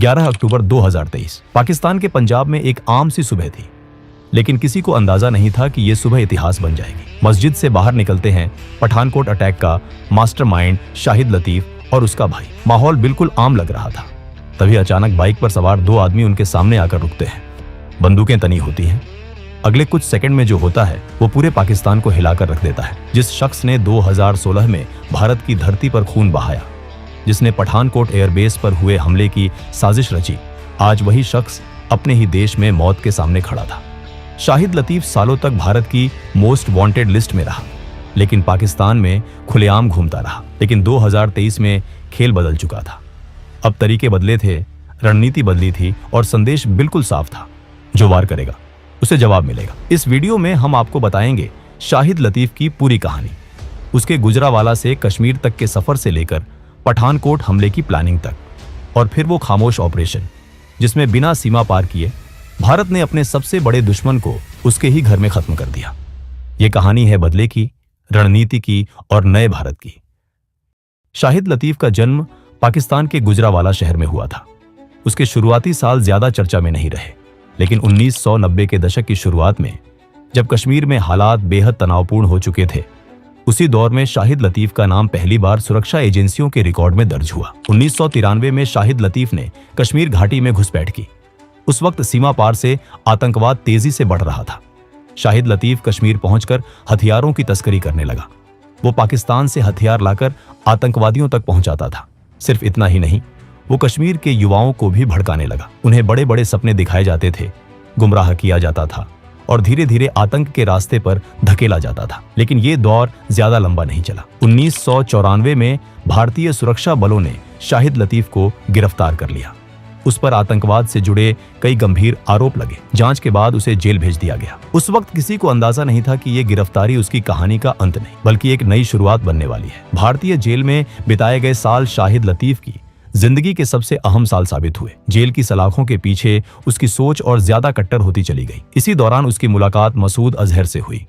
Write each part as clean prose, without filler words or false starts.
11 अक्टूबर 2023 पाकिस्तान के पंजाब में एक आम सी सुबह थी, लेकिन किसी को अंदाजा नहीं था कि यह सुबह इतिहास बन जाएगी। मस्जिद से बाहर निकलते हैं पठानकोट अटैक का मास्टरमाइंड शाहिद लतीफ और उसका भाई। माहौल बिल्कुल आम लग रहा था। तभी अचानक बाइक पर सवार दो आदमी उनके सामने आकर रुकते हैं। बंदूकें तनी होती हैं। अगले कुछ सेकंड में जो होता है वो पूरे पाकिस्तान को हिलाकर रख देता है। जिस शख्स ने 2016 में भारत की धरती पर खून बहाया, जिसने पठानकोट एयरबेस पर हुए हमले की साजिश रची, आज वही शख्स अपने ही देश में मौत के सामने खड़ा था। शाहिद लतीफ सालों तक भारत की मोस्ट वांटेड लिस्ट में रहा, लेकिन पाकिस्तान में खुलेआम घूमता रहा। लेकिन 2023 में खेल बदल चुका था। अब तरीके बदले थे, रणनीति बदली थी और संदेश बिल्कुल साफ था, जो वार करेगा उसे जवाब मिलेगा। इस वीडियो में हम आपको बताएंगे शाहिद लतीफ की पूरी कहानी, उसके गुजरावाला से कश्मीर तक के सफर से लेकर पठानकोट हमले की प्लानिंग तक, और फिर वो खामोश ऑपरेशन जिसमें बिना सीमा पार किए भारत ने अपने सबसे बड़े दुश्मन को उसके ही घर में खत्म कर दिया। ये कहानी है बदले की, रणनीति की और नए भारत की। शाहिद लतीफ का जन्म पाकिस्तान के गुजरावाला शहर में हुआ था। उसके शुरुआती साल ज्यादा चर्चा में नहीं रहे, लेकिन 1990 के दशक की शुरुआत में, जब कश्मीर में हालात बेहद तनावपूर्ण हो चुके थे, उसी दौर में शाहिद लतीफ का नाम पहली बार सुरक्षा एजेंसियों के रिकॉर्ड में दर्ज हुआ। 1993 में शाहिद लतीफ ने कश्मीर घाटी में घुसपैठ की। उस वक्त सीमा पार से आतंकवाद तेजी से बढ़ रहा था। शाहिद लतीफ कश्मीर पहुंचकर हथियारों की तस्करी करने लगा। वो पाकिस्तान से हथियार लाकर आतंकवादियों तक पहुंचाता था। सिर्फ इतना ही नहीं, वो कश्मीर के युवाओं को भी भड़काने लगा। उन्हें बड़े बड़े सपने दिखाए जाते थे, गुमराह किया जाता था और धीरे धीरे आतंक के रास्ते पर धकेला जाता था। लेकिन ये दौर ज्यादा लंबा नहीं चला। 1994 में भारतीय सुरक्षा बलों ने शाहिद लतीफ को गिरफ्तार कर लिया। उस पर आतंकवाद से जुड़े कई गंभीर आरोप लगे। जांच के बाद उसे जेल भेज दिया गया। उस वक्त किसी को अंदाजा नहीं था कि ये गिरफ्तारी उसकी कहानी का अंत नहीं, बल्कि एक नई शुरुआत बनने वाली है। भारतीय जेल में बिताए गए साल शाहिद लतीफ की जिंदगी के सबसे अहम साल साबित हुए। जेल की सलाखों के पीछे उसकी सोच और ज्यादा कट्टर होती चली गई। इसी दौरान उसकी मुलाकात मसूद अजहर से हुई।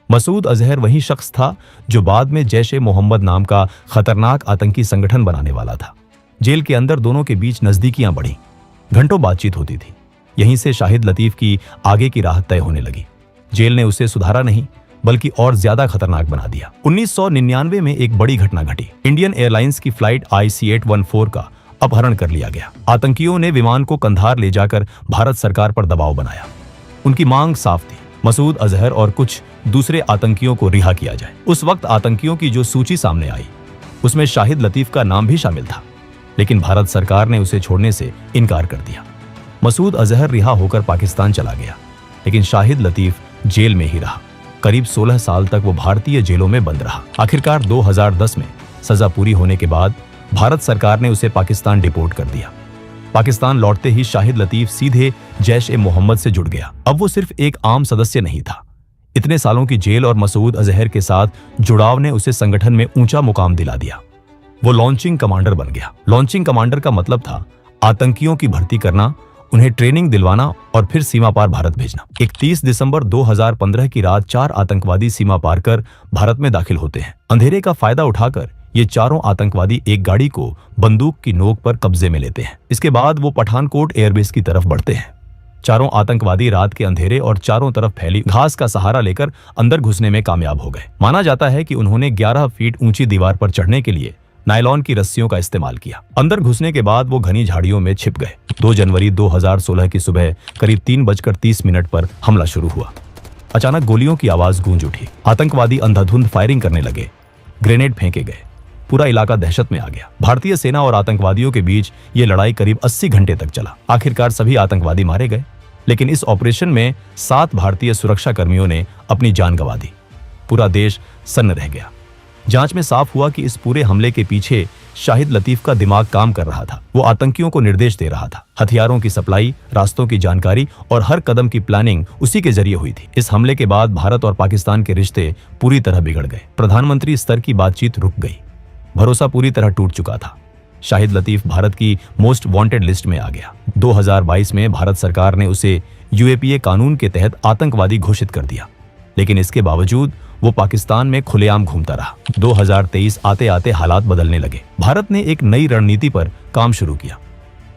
मसूद अजहर वही शख्स था जो बाद में जैश-ए-मोहम्मद नाम का खतरनाक आतंकी संगठन बनाने वाला था। जेल के अंदर दोनों के बीच नजदीकियां बढ़ी, घंटों बातचीत होती थी। यहीं से शाहिद लतीफ की आगे की राह तय होने लगी। जेल ने उसे सुधारा नहीं, बल्कि और ज्यादा खतरनाक बना दिया। 1999 में एक बड़ी घटना घटी। इंडियन एयरलाइंस की फ्लाइट IC-814 का अपहरण कर लिया गया। आतंकियों ने विमान को कंधार ले जाकर भारत सरकार पर दबाव बनाया। उनकी मांग साफ थी, मसूद अजहर और कुछ दूसरे आतंकियों को रिहा किया जाए। उस वक्त आतंकियों की जो सूची सामने आई, उसमें शाहिद लतीफ का नाम भी शामिल था, लेकिन भारत सरकार ने उसे छोड़ने से इनकार कर दिया। मसूद अजहर रिहा होकर पाकिस्तान चला गया, लेकिन शाहिद लतीफ जेल में ही रहा। करीब 16 साल तक वो भारतीय जेलों में बंद रहा। आखिरकार 2010 में सजा पूरी होने के बाद भारत सरकार ने उसे पाकिस्तान डिपोर्ट कर दिया। पाकिस्तान लौटते ही शाहिद लतीफ सीधे जैश-ए-मोहम्मद से जुड़ गया। अब वो सिर्फ एक आम सदस्य नहीं था। इतने सालों की जेल और मसूद अजहर के साथ जुड़ाव ने उसे संगठन में ऊंचा मुकाम दिला दिया। वो लॉन्चिंग कमांडर बन गया। लॉन्चिंग कमांडर का मतलब था आतंकियों की भर्ती करना, उन्हें ट्रेनिंग दिलवाना और फिर सीमा पार भारत भेजना। 31 दिसंबर 2015 की रात 4 आतंकवादी सीमा पार कर भारत में दाखिल होते हैं। अंधेरे का फायदा उठाकर ये चारों आतंकवादी एक गाड़ी को बंदूक की नोक पर कब्जे में लेते हैं। इसके बाद वो पठानकोट एयरबेस की तरफ बढ़ते हैं। चारों आतंकवादी रात के अंधेरे और चारों तरफ फैली घास का सहारा लेकर अंदर घुसने में कामयाब हो गए। माना जाता है कि उन्होंने 11 फीट ऊंची दीवार पर चढ़ने के लिए नायलॉन की रस्सियों का इस्तेमाल किया। अंदर घुसने के बाद वो घनी झाड़ियों में छिप गए। 2 जनवरी 2016 की सुबह करीब 3:30 पर हमला शुरू हुआ। अचानक गोलियों की आवाज गूंज उठी। आतंकवादी अंधाधुंध फायरिंग करने लगे। ग्रेनेड फेंके गए। पूरा इलाका दहशत में आ गया। भारतीय सेना और आतंकवादियों के बीच ये लड़ाई करीब 80 घंटे तक चला। आखिरकार सभी आतंकवादी मारे गए, लेकिन इस ऑपरेशन में 7 भारतीय सुरक्षा कर्मियों ने अपनी जान गंवा दी। पूरा देश सन्न रह गया। जांच में साफ हुआ कि इस पूरे हमले के पीछे शाहिद लतीफ का दिमाग काम कर रहा था। वो आतंकियों को निर्देश दे रहा था। हथियारों की सप्लाई, रास्तों की जानकारी और हर कदम की प्लानिंग उसी के जरिए हुई थी। इस हमले के बाद भारत और पाकिस्तान के रिश्ते पूरी तरह बिगड़ गए। प्रधानमंत्री स्तर की बातचीत रुक गई। भरोसा पूरी तरह टूट चुका था। शाहिद लतीफ भारत की मोस्ट वांटेड लिस्ट में आ गया। 2022 में भारत सरकार ने उसे UAPA कानून के तहत आतंकवादी घोषित कर दिया, लेकिन इसके बावजूद वो पाकिस्तान में खुलेआम घूमता रहा। 2023 आते आते हालात बदलने लगे। भारत ने एक नई रणनीति पर काम शुरू किया।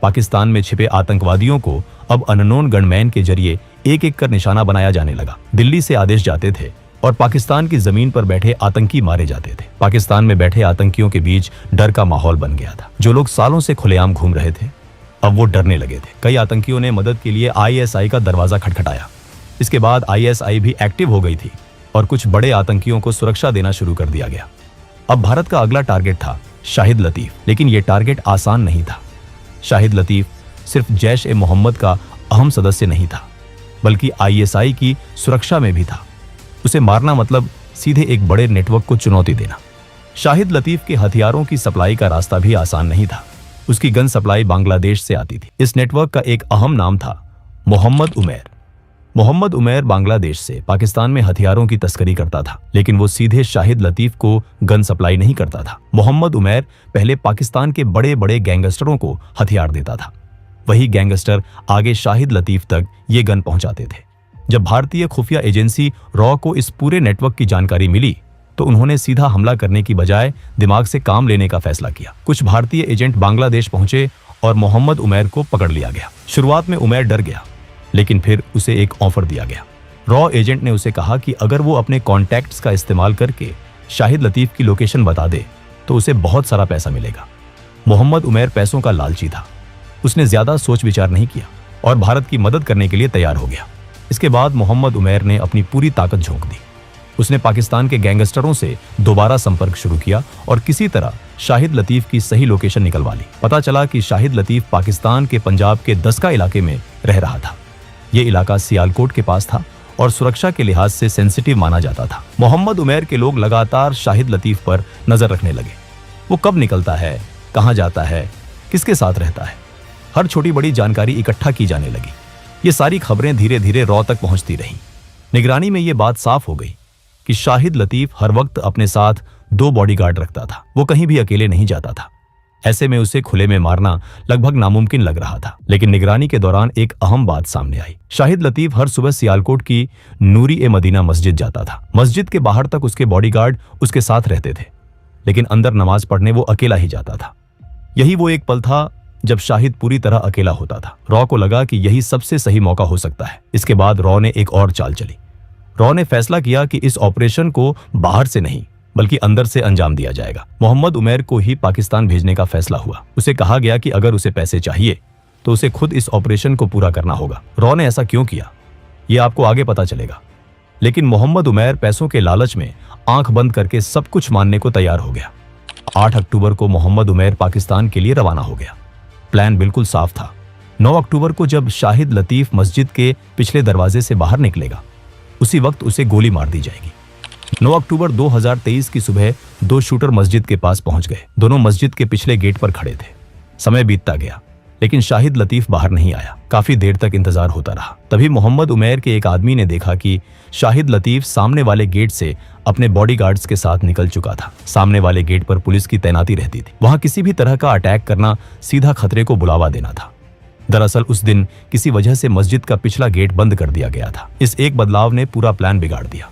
पाकिस्तान में छिपे आतंकवादियों को अब अननोन गनमैन के जरिए एक एक कर निशाना बनाया जाने लगा। दिल्ली से आदेश जाते थे और पाकिस्तान की जमीन पर बैठे आतंकी मारे जाते थे। पाकिस्तान में बैठे आतंकियों के बीच डर का माहौल बन गया था। जो लोग सालों से खुलेआम घूम रहे थे, अब वो डरने लगे थे। कई आतंकियों ने मदद के लिए आईएसआई का दरवाजा खटखटाया। इसके बाद आईएसआई भी एक्टिव हो गई थी और कुछ बड़े आतंकियों को सुरक्षा देना शुरू कर दिया गया। अब भारत का अगला टारगेट था शाहिद लतीफ, लेकिन यह टारगेट आसान नहीं था। शाहिद लतीफ सिर्फ जैश ए मोहम्मद का अहम सदस्य नहीं था, बल्कि आईएसआई की सुरक्षा में भी था। उसे मारना मतलब सीधे एक बड़े नेटवर्क को चुनौती देना। शाहिद लतीफ के हथियारों की सप्लाई का रास्ता भी आसान नहीं था। उसकी गन सप्लाई बांग्लादेश से आती थी। इस नेटवर्क का एक अहम नाम था मोहम्मद उमैर। मोहम्मद उमैर बांग्लादेश से पाकिस्तान में हथियारों की तस्करी करता था, लेकिन वो सीधे शाहिद लतीफ को गन सप्लाई नहीं करता था। मोहम्मद उमैर पहले पाकिस्तान के बड़े बड़े गैंगस्टरों को हथियार देता था। वही गैंगस्टर आगे शाहिद लतीफ तक ये गन पहुंचाते थे। जब भारतीय खुफिया एजेंसी रॉ को इस पूरे नेटवर्क की जानकारी मिली, तो उन्होंने सीधा हमला करने की बजाय दिमाग से काम लेने का फैसला किया। कुछ भारतीय एजेंट बांग्लादेश पहुंचे और मोहम्मद उमैर को पकड़ लिया गया। शुरुआत में उमैर डर गया, लेकिन फिर उसे एक ऑफर दिया गया। रॉ एजेंट ने उसे कहा कि अगर वो अपने कॉन्टैक्ट्स का इस्तेमाल करके शाहिद लतीफ की लोकेशन बता दे तो उसे बहुत सारा पैसा मिलेगा। मोहम्मद उमैर पैसों का लालची था। उसने ज्यादा सोच विचार नहीं किया और भारत की मदद करने के लिए तैयार हो गया। इसके बाद मोहम्मद उमैर ने अपनी पूरी ताकत झोंक दी। उसने पाकिस्तान के गैंगस्टरों से दोबारा संपर्क शुरू किया और किसी तरह शाहिद लतीफ की सही लोकेशन निकलवा ली। पता चला कि शाहिद लतीफ पाकिस्तान के पंजाब के दस्का इलाके में रह रहा था। ये इलाका सियालकोट के पास था और सुरक्षा के लिहाज से सेंसिटिव माना जाता था। मोहम्मद उमैर के लोग लगातार शाहिद लतीफ पर नजर रखने लगे। वो कब निकलता है, कहाँ जाता है, किसके साथ रहता है, हर छोटी बड़ी जानकारी इकट्ठा की जाने लगी। ये सारी खबरें धीरे धीरे रॉ तक पहुंचती रहीं। निगरानी में ये बात साफ हो गई कि शाहिद लतीफ हर वक्त अपने साथ 2 बॉडीगार्ड रखता था। वो कहीं भी अकेले नहीं जाता था। ऐसे में उसे खुले में मारना लगभग नामुमकिन लग रहा था। लेकिन निगरानी के दौरान एक अहम बात सामने आई। शाहिद लतीफ हर सुबह सियालकोट की नूरी ए मदीना मस्जिद जाता था। मस्जिद के बाहर तक उसके बॉडीगार्ड उसके साथ रहते थे, लेकिन अंदर नमाज पढ़ने वो अकेला ही जाता था। यही वो एक पल था जब शाहिद पूरी तरह अकेला होता था। रॉ को लगा कि यही सबसे सही मौका हो सकता है। इसके बाद रॉ ने एक और चाल चली। रॉ ने फैसला किया कि इस ऑपरेशन को बाहर से नहीं बल्कि अंदर से अंजाम दिया जाएगा। मोहम्मद उमैर को ही पाकिस्तान भेजने का फैसला हुआ। उसे कहा गया कि अगर उसे पैसे चाहिए तो उसे खुद इस ऑपरेशन को पूरा करना होगा। रॉ ने ऐसा क्यों किया, ये आपको आगे पता चलेगा। लेकिन मोहम्मद उमैर पैसों के लालच में आंख बंद करके सब कुछ मानने को तैयार हो गया। 8 अक्टूबर को मोहम्मद उमैर पाकिस्तान के लिए रवाना हो गया। प्लान बिल्कुल साफ था। 9 अक्टूबर को जब शाहिद लतीफ मस्जिद के पिछले दरवाजे से बाहर निकलेगा, उसी वक्त उसे गोली मार दी जाएगी। 9 अक्टूबर 2023 की सुबह 2 शूटर मस्जिद के पास पहुंच गए। दोनों मस्जिद के पिछले गेट पर खड़े थे। समय बीतता गया, लेकिन शाहिद लतीफ बाहर नहीं आया। काफी देर तक इंतजार होता रहा। तभी मोहम्मद उमैर के एक आदमी ने देखा कि शाहिद लतीफ सामने वाले गेट से अपने बॉडीगार्ड्स के साथ निकल चुका था। सामने वाले गेट पर पुलिस की तैनाती रहती थी। वहां किसी भी तरह का अटैक करना सीधा खतरे को बुलावा देना था। दरअसल उस दिन किसी वजह से मस्जिद का पिछला गेट बंद कर दिया गया था। इस एक बदलाव ने पूरा प्लान बिगाड़ दिया।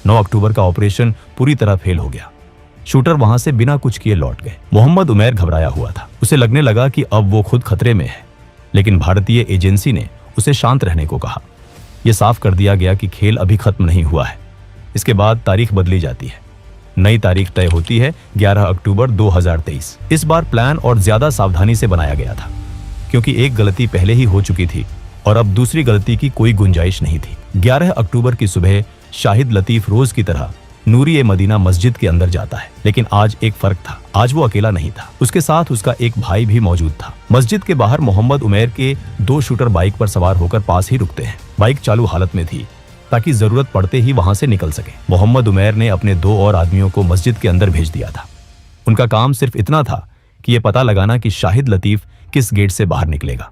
9 अक्टूबर का ऑपरेशन पूरी तरह फेल हो गया। शूटर वहां से बिना कुछ किए लौट गए। मोहम्मद उमैर घबराया हुआ था। उसे लगने लगा कि अब वो खुद खतरे में है, लेकिन भारतीय एजेंसी ने उसे शांत रहने को कहा। यह साफ कर दिया गया कि खेल अभी खत्म नहीं हुआ है। इसके बाद तारीख बदली जाती है। नई तारीख तय होती है 11 अक्टूबर 2023। इस बार प्लान और ज्यादा सावधानी से बनाया गया था, क्योंकि एक गलती पहले ही हो चुकी थी और अब दूसरी गलती की कोई गुंजाइश नहीं थी। 11 अक्टूबर की सुबह शाहिद लतीफ रोज की तरह नूरी ए मदीना मस्जिद के अंदर जाता है। लेकिन आज एक फर्क था। आज वो अकेला नहीं था, उसके साथ उसका एक भाई भी मौजूद था। मस्जिद के बाहर मोहम्मद उमैर के 2 शूटर बाइक पर सवार होकर पास ही रुकते हैं। बाइक चालू हालत में थी ताकि जरूरत पड़ते ही वहां से निकल सके। मोहम्मद उमैर ने अपने 2 और आदमियों को मस्जिद के अंदर भेज दिया था। उनका काम सिर्फ इतना था कि यह पता लगाना कि शाहिद लतीफ किस गेट से बाहर निकलेगा।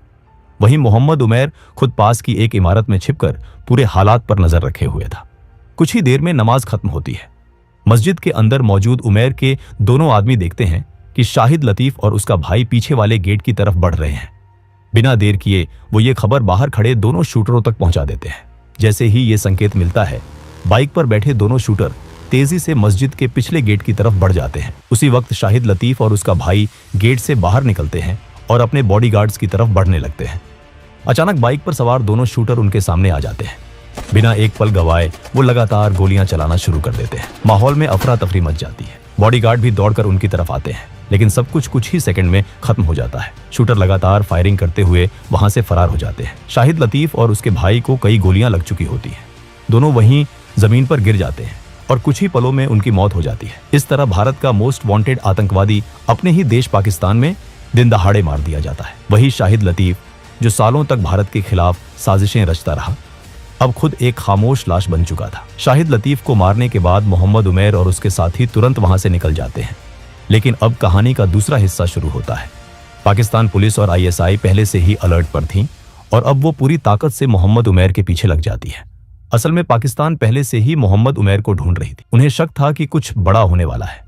वहीं मोहम्मद उमैर खुद पास की एक इमारत में छिपकर पूरे हालात पर नजर रखे हुए था। कुछ ही देर में नमाज खत्म होती है। मस्जिद के अंदर मौजूद उमैर के दोनों आदमी देखते हैं कि शाहिद लतीफ और उसका भाई पीछे वाले गेट की तरफ बढ़ रहे हैं। बिना देर किए वो ये खबर बाहर खड़े दोनों शूटरों तक पहुंचा देते हैं। जैसे ही ये संकेत मिलता है, बाइक पर बैठे दोनों शूटर तेजी से मस्जिद के पिछले गेट की तरफ बढ़ जाते हैं। उसी वक्त शाहिद लतीफ और उसका भाई गेट से बाहर निकलते हैं और अपने बॉडीगार्ड्स की तरफ बढ़ने लगते हैं। अचानक बाइक पर सवार दोनों शूटर उनके सामने आ जाते हैं। बिना एक पल गवाए वो लगातार गोलियां चलाना शुरू कर देते हैं। माहौल में अफरा तफरी मच जाती है। बॉडीगार्ड भी दौड़कर उनकी तरफ आते हैं, लेकिन सब कुछ ही सेकंड में खत्म हो जाता है। शूटर लगातार फायरिंग करते हुए वहां से फरार हो जाते हैं। शाहिद लतीफ और उसके भाई को कई गोलियां लग चुकी होती हैं। दोनों वहीं जमीन पर गिर जाते हैं और कुछ ही पलों में उनकी मौत हो जाती है। इस तरह भारत का मोस्ट वांटेड आतंकवादी अपने ही देश पाकिस्तान में दिन दहाड़े मार दिया जाता है। वही शाहिद लतीफ जो सालों तक भारत के खिलाफ साजिशें रचता रहा, अब खुद एक खामोश लाश बन चुका था। शाहिद लतीफ को मारने के बाद मोहम्मद उमैर और उसके साथी तुरंत वहां से निकल जाते हैं, लेकिन अब कहानी का दूसरा हिस्सा शुरू होता है। पाकिस्तान पुलिस और आईएसआई पहले से ही अलर्ट पर थी और अब वो पूरी ताकत से मोहम्मद उमैर के पीछे लग जाती है। असल में पाकिस्तान पहले से ही मोहम्मद उमैर को ढूंढ रही थी। उन्हें शक था कि कुछ बड़ा होने वाला है।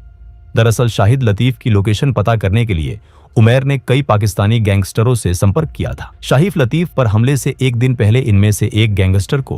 दरअसल शाहिद लतीफ की लोकेशन पता करने के लिए उमैर ने कई पाकिस्तानी गैंगस्टरों से संपर्क किया था। शाहिद लतीफ पर हमले से एक दिन पहले इनमें से एक गैंगस्टर को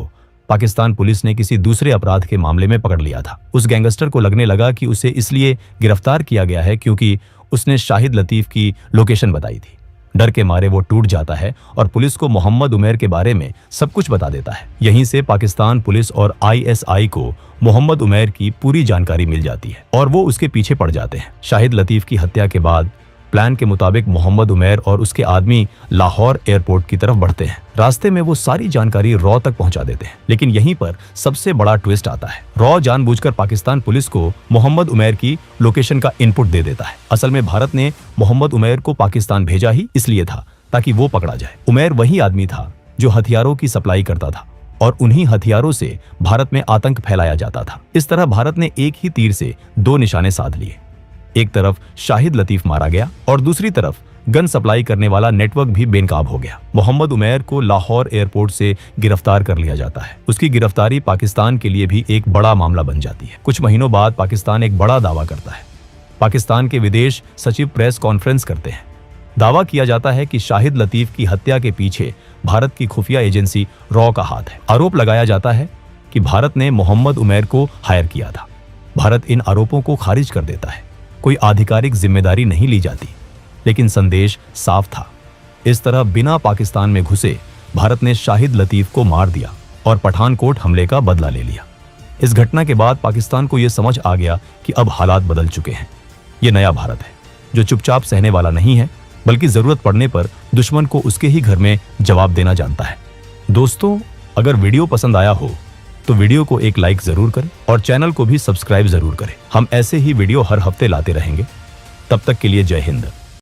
पाकिस्तान पुलिस ने किसी दूसरे अपराध के मामले में पकड़ लिया था। उस गैंगस्टर को लगने लगा कि उसे इसलिए गिरफ्तार किया गया है क्योंकि उसने शाहिद लतीफ की लोकेशन बताई थी। डर के मारे वो टूट जाता है और पुलिस को मोहम्मद उमैर के बारे में सब कुछ बता देता है। यहीं से पाकिस्तान पुलिस और आईएसआई को मोहम्मद उमैर की पूरी जानकारी मिल जाती है और वो उसके पीछे पड़ जाते हैं। शाहिद लतीफ की हत्या के बाद प्लान के मुताबिक मोहम्मद उमैर और उसके आदमी लाहौर एयरपोर्ट की तरफ बढ़ते हैं। रास्ते में वो सारी जानकारी रॉ तक पहुंचा देते हैं, लेकिन यहीं पर सबसे बड़ा ट्विस्ट आता है। रॉ जानबूझकर पाकिस्तान पुलिस को मोहम्मद उमैर की लोकेशन का इनपुट दे देता है। असल में भारत ने मोहम्मद उमैर को पाकिस्तान भेजा ही इसलिए था ताकि वो पकड़ा जाए। उमैर वही आदमी था जो हथियारों की सप्लाई करता था और उन्हीं हथियारों से भारत में आतंक फैलाया जाता था। इस तरह भारत ने एक ही तीर से दो निशाने साध लिए। एक तरफ शाहिद लतीफ मारा गया और दूसरी तरफ गन सप्लाई करने वाला नेटवर्क भी बेनकाब हो गया। मोहम्मद उमैर को लाहौर एयरपोर्ट से गिरफ्तार कर लिया जाता है। उसकी गिरफ्तारी पाकिस्तान के लिए भी एक बड़ा मामला बन जाती है। कुछ महीनों बाद पाकिस्तान एक बड़ा दावा करता है। पाकिस्तान के विदेश सचिव प्रेस कॉन्फ्रेंस करते हैं। दावा किया जाता है कि शाहिद लतीफ की हत्या के पीछे भारत की खुफिया एजेंसी रॉ का हाथ है। आरोप लगाया जाता है कि भारत ने मोहम्मद उमैर को हायर किया था। भारत इन आरोपों को खारिज कर देता है। कोई आधिकारिक जिम्मेदारी नहीं ली जाती, लेकिन संदेश साफ था। इस तरह बिना पाकिस्तान में घुसे भारत ने शाहिद लतीफ को मार दिया और पठानकोट हमले का बदला ले लिया। इस घटना के बाद पाकिस्तान को यह समझ आ गया कि अब हालात बदल चुके हैं। ये नया भारत है जो चुपचाप सहने वाला नहीं है, बल्कि जरूरत पड़ने पर दुश्मन को उसके ही घर में जवाब देना जानता है। दोस्तों, अगर वीडियो पसंद आया हो तो वीडियो को एक लाइक जरूर करें और चैनल को भी सब्सक्राइब जरूर करें। हम ऐसे ही वीडियो हर हफ्ते लाते रहेंगे। तब तक के लिए जय हिंद।